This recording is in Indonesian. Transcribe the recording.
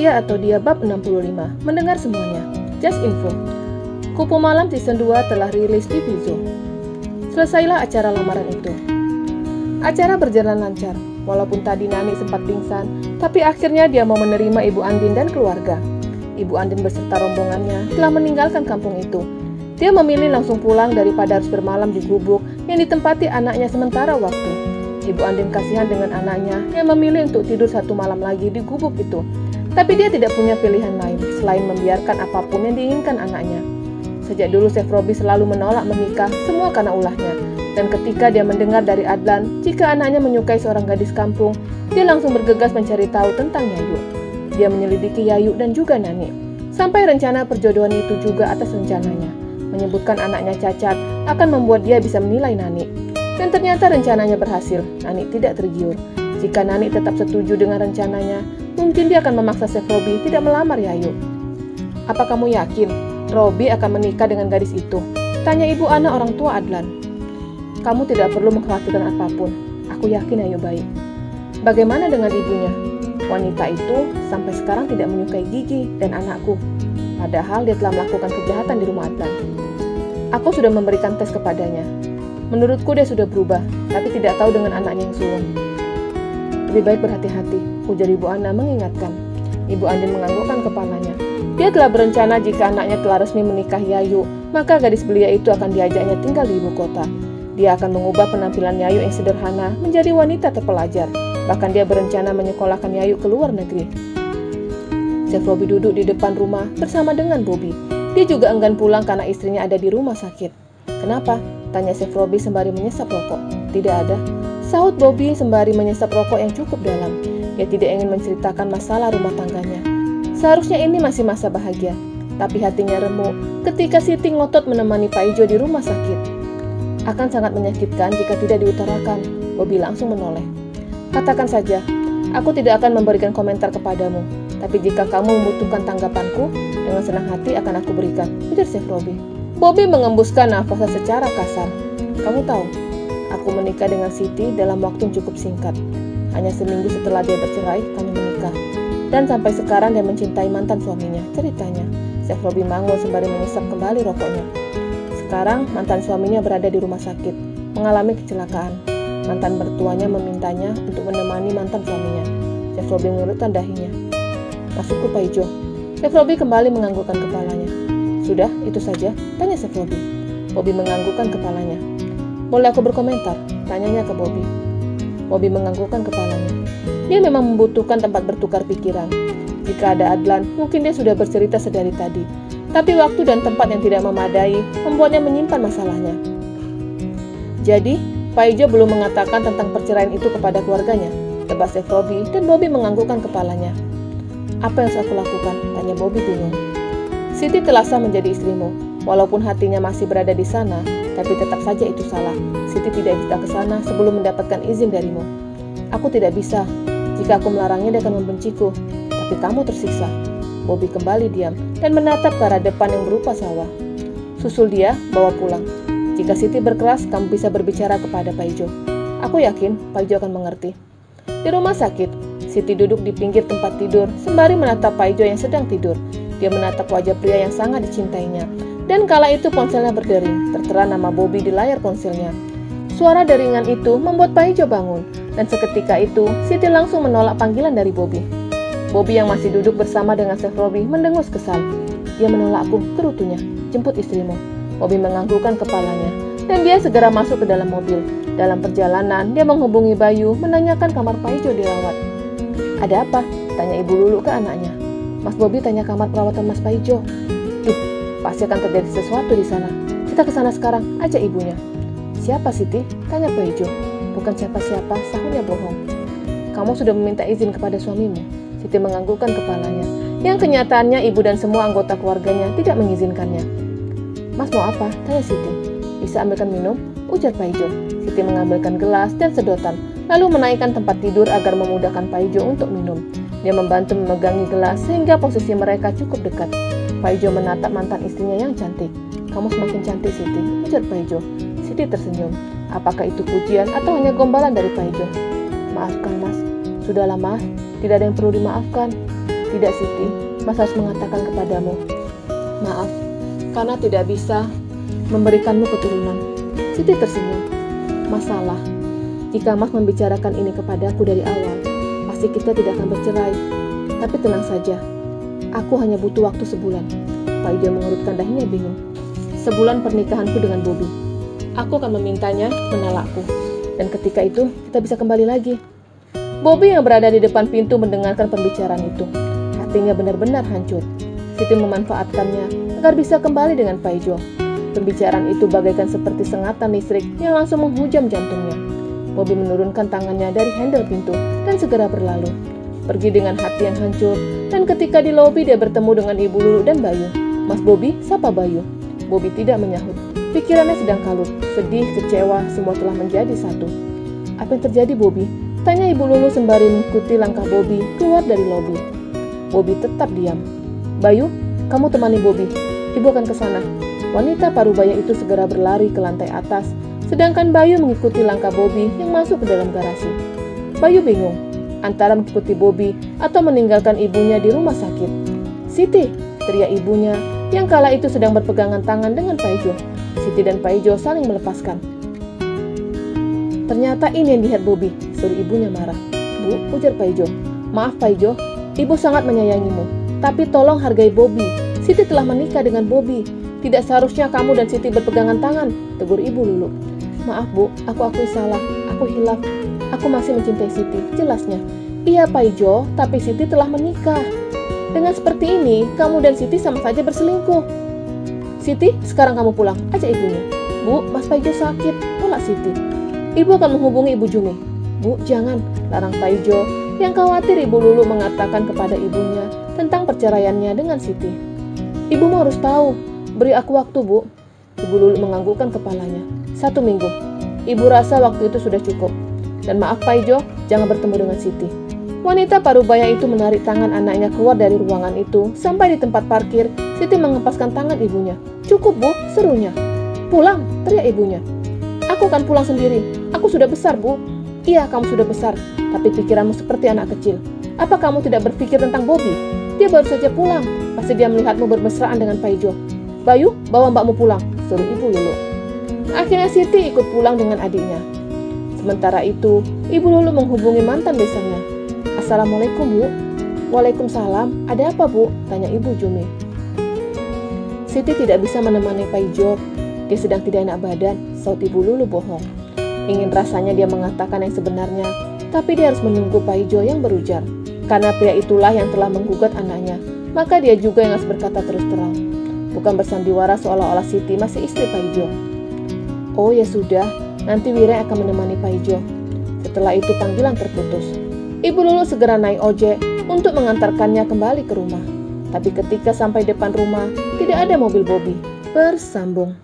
Saya atau Dia bab 65. Mendengar semuanya. Just info. Kupu Malam season 2 telah rilis di Vizo. Selesailah acara lamaran itu. Acara berjalan lancar. Walaupun tadi Nani sempat pingsan, tapi akhirnya dia mau menerima Ibu Andin dan keluarga. Ibu Andin beserta rombongannya telah meninggalkan kampung itu. Dia memilih langsung pulang daripada harus bermalam di gubuk yang ditempati anaknya sementara waktu. Ibu Andin kasihan dengan anaknya yang memilih untuk tidur satu malam lagi di gubuk itu. Tapi dia tidak punya pilihan lain selain membiarkan apapun yang diinginkan anaknya. Sejak dulu Chef Robi selalu menolak menikah, semua karena ulahnya. Dan ketika dia mendengar dari Adlan jika anaknya menyukai seorang gadis kampung, dia langsung bergegas mencari tahu tentang Yayu. Dia menyelidiki Yayu dan juga Nani. Sampai rencana perjodohan itu juga atas rencananya. Menyebutkan anaknya cacat akan membuat dia bisa menilai Nani. Dan ternyata rencananya berhasil. Nani tidak tergiur. Jika Nani tetap setuju dengan rencananya, mungkin dia akan memaksa Chef Robi tidak melamar Yayu. Apa kamu yakin Robi akan menikah dengan gadis itu? Tanya Ibu Ana orang tua Adlan. Kamu tidak perlu mengkhawatirkan apapun. Aku yakin Yayu baik. Bagaimana dengan ibunya? Wanita itu sampai sekarang tidak menyukai Gigi dan anakku. Padahal dia telah melakukan kejahatan di rumah Adlan. Aku sudah memberikan tes kepadanya. Menurutku dia sudah berubah, tapi tidak tahu dengan anaknya yang sulung. Lebih baik berhati-hati, ujar Ibu Ana mengingatkan. Ibu Andin menganggukkan kepalanya. Dia telah berencana jika anaknya telah resmi menikahi Yayu, maka gadis belia itu akan diajaknya tinggal di ibu kota. Dia akan mengubah penampilan Yayu yang sederhana menjadi wanita terpelajar. Bahkan dia berencana menyekolahkan Yayu ke luar negeri. Chef Robi duduk di depan rumah bersama dengan Bobby. Dia juga enggan pulang karena istrinya ada di rumah sakit. Kenapa? Tanya Chef Robi sembari menyesap rokok. Tidak ada. Sahut Bobby sembari menyesap rokok yang cukup dalam. Dia tidak ingin menceritakan masalah rumah tangganya. Seharusnya ini masih masa bahagia. Tapi hatinya remuk ketika Siti ngotot menemani Pak Ijo di rumah sakit. Akan sangat menyakitkan jika tidak diutarakan. Bobby langsung menoleh. Katakan saja, aku tidak akan memberikan komentar kepadamu. Tapi jika kamu membutuhkan tanggapanku, dengan senang hati akan aku berikan, ujar Chef Robi. Bobby mengembuskan nafasnya secara kasar. Kamu tahu, aku menikah dengan Siti dalam waktu yang cukup singkat. Hanya seminggu setelah dia bercerai, kami menikah. Dan sampai sekarang dia mencintai mantan suaminya, ceritanya. Chef Robi manggul sembari mengisap kembali rokoknya. Sekarang mantan suaminya berada di rumah sakit, mengalami kecelakaan. Mantan mertuanya memintanya untuk menemani mantan suaminya. Chef Robi mengerutkan dahinya. Masukku Pak Ijo. Chef Robi kembali menganggukkan kepalanya. Sudah, itu saja? Tanya Chef Robi. Bobby menganggukkan kepalanya. Boleh aku berkomentar? Tanyanya ke Bobby. Bobby menganggukkan kepalanya. Dia memang membutuhkan tempat bertukar pikiran. Jika ada Adlan, mungkin dia sudah bercerita sedari tadi. Tapi waktu dan tempat yang tidak memadai membuatnya menyimpan masalahnya. Jadi, Pak Ijo belum mengatakan tentang perceraian itu kepada keluarganya, tebas Chef Robi, dan Bobby menganggukkan kepalanya. Apa yang harus aku lakukan? Tanya Bobby bingung. Siti telah sah menjadi istrimu. Walaupun hatinya masih berada di sana, tapi tetap saja itu salah. Siti tidak bisa ke sana sebelum mendapatkan izin darimu. Aku tidak bisa. Jika aku melarangnya, dia akan membenciku. Tapi kamu tersiksa. Bobby kembali diam dan menatap ke arah depan yang berupa sawah. Susul dia, bawa pulang. Jika Siti berkeras, kamu bisa berbicara kepada Pak Ijo. Aku yakin Pak Ijo akan mengerti. Di rumah sakit, Siti duduk di pinggir tempat tidur sembari menatap Pak Ijo yang sedang tidur. Dia menatap wajah pria yang sangat dicintainya. Dan kala itu ponselnya berdering, tertera nama Bobby di layar ponselnya. Suara deringan itu membuat Pak Ijo bangun. Dan seketika itu, Siti langsung menolak panggilan dari Bobby. Bobby yang masih duduk bersama dengan Chef Robi mendengus kesal. Dia menolakku, kerutunya. Jemput istrimu. Bobby menganggukkan kepalanya. Dan dia segera masuk ke dalam mobil. Dalam perjalanan, dia menghubungi Bayu, menanyakan kamar Pak Ijo dirawat. Ada apa? Tanya Ibu Lulu ke anaknya. Mas Bobby tanya kamar perawatan Mas Pak Ijo. Duh, pasti akan terjadi sesuatu di sana. Kita ke sana sekarang, ajak ibunya. Siapa Siti? Tanya Pak Ijo. Bukan siapa-siapa, sahutnya bohong. Kamu sudah meminta izin kepada suamimu. Siti menganggukkan kepalanya. Yang kenyataannya ibu dan semua anggota keluarganya tidak mengizinkannya. Mas mau apa? Tanya Siti. Bisa ambilkan minum? Ujar Pak Ijo. Siti mengambilkan gelas dan sedotan, lalu menaikkan tempat tidur agar memudahkan Pak Ijo untuk minum. Dia membantu memegangi gelas sehingga posisi mereka cukup dekat. Pak Ijo menatap mantan istrinya yang cantik. Kamu semakin cantik Siti, ujar Pak Ijo. Siti tersenyum. Apakah itu pujian atau hanya gombalan dari Pak Ijo? Maafkan Mas. Sudahlah Mas, tidak ada yang perlu dimaafkan. Tidak Siti, Mas harus mengatakan kepadamu. Maaf, karena tidak bisa memberikanmu keturunan. Siti tersenyum. Masalah, jika Mas membicarakan ini kepadaku dari awal, pasti kita tidak akan bercerai. Tapi tenang saja, aku hanya butuh waktu sebulan. Pak Ijo mengerutkan dahinya bingung. Sebulan pernikahanku dengan Bobby. Aku akan memintanya menalakku. Dan ketika itu, kita bisa kembali lagi. Bobby yang berada di depan pintu mendengarkan pembicaraan itu. Hatinya benar-benar hancur. Siti memanfaatkannya agar bisa kembali dengan Pak Ijo. Pembicaraan itu bagaikan seperti sengatan listrik yang langsung menghujam jantungnya. Bobby menurunkan tangannya dari handle pintu dan segera berlalu. Pergi dengan hati yang hancur, dan ketika di lobi dia bertemu dengan Ibu Lulu dan Bayu. Mas Bobby, sapa Bayu. Bobby tidak menyahut. Pikirannya sedang kalut, sedih, kecewa, semua telah menjadi satu. Apa yang terjadi, Bobby? Tanya Ibu Lulu sembari mengikuti langkah Bobby keluar dari lobi. Bobby tetap diam. Bayu, kamu temani Bobby. Ibu akan ke sana. Wanita parubaya itu segera berlari ke lantai atas, sedangkan Bayu mengikuti langkah Bobby yang masuk ke dalam garasi. Bayu bingung, antara mengikuti Bobby atau meninggalkan ibunya di rumah sakit. Siti, teriak ibunya, yang kala itu sedang berpegangan tangan dengan Pak Ijo. Siti dan Pak Ijo saling melepaskan. Ternyata ini yang dilihat Bobby, suruh ibunya marah. Bu, ujar Pak Ijo. Maaf Pak Ijo, ibu sangat menyayangimu, tapi tolong hargai Bobby. Siti telah menikah dengan Bobby. Tidak seharusnya kamu dan Siti berpegangan tangan, tegur Ibu Lulu. Maaf Bu, aku akui salah, aku hilaf. Aku masih mencintai Siti, jelasnya. Iya Pak Ijo, tapi Siti telah menikah. Dengan seperti ini, kamu dan Siti sama saja berselingkuh. Siti, sekarang kamu pulang, ajak ibunya. Bu, Mas Pak Ijo sakit, tolak Siti. Ibu akan menghubungi Ibu Jumi. Bu, jangan, larang Pak Ijo, yang khawatir Ibu Lulu mengatakan kepada ibunya tentang perceraiannya dengan Siti. Ibu mau harus tahu, beri aku waktu Bu. Ibu Lulu menganggukkan kepalanya. 1 minggu. Ibu rasa waktu itu sudah cukup. Dan maaf Pak Ijo, jangan bertemu dengan Siti. Wanita parubaya itu menarik tangan anaknya keluar dari ruangan itu. Sampai di tempat parkir, Siti mengempaskan tangan ibunya. Cukup Bu, serunya. Pulang, teriak ibunya. Aku akan pulang sendiri. Aku sudah besar Bu. Iya, kamu sudah besar. Tapi pikiranmu seperti anak kecil. Apa kamu tidak berpikir tentang Bobby? Dia baru saja pulang. Pasti dia melihatmu bermesraan dengan Pak Ijo. Bayu, bawa mbakmu pulang, suruh Ibu Lulu. Akhirnya Siti ikut pulang dengan adiknya. Sementara itu, Ibu Lulu menghubungi mantan besannya. Assalamualaikum Bu. Waalaikumsalam. Ada apa Bu? Tanya Ibu Jumi. Siti tidak bisa menemani Pak Ijo. Dia sedang tidak enak badan, saut Ibu Lulu bohong. Ingin rasanya dia mengatakan yang sebenarnya, tapi dia harus menunggu Pak Ijo yang berujar. Karena pria itulah yang telah menggugat anaknya, maka dia juga yang harus berkata terus terang. Bukan bersandiwara seolah-olah Siti masih istri Pak Ijo. Oh ya sudah, nanti Wira akan menemani Pak Ijo. Setelah itu panggilan terputus. Ibu Lulu segera naik ojek untuk mengantarkannya kembali ke rumah. Tapi ketika sampai depan rumah, tidak ada mobil Bobby. Bersambung.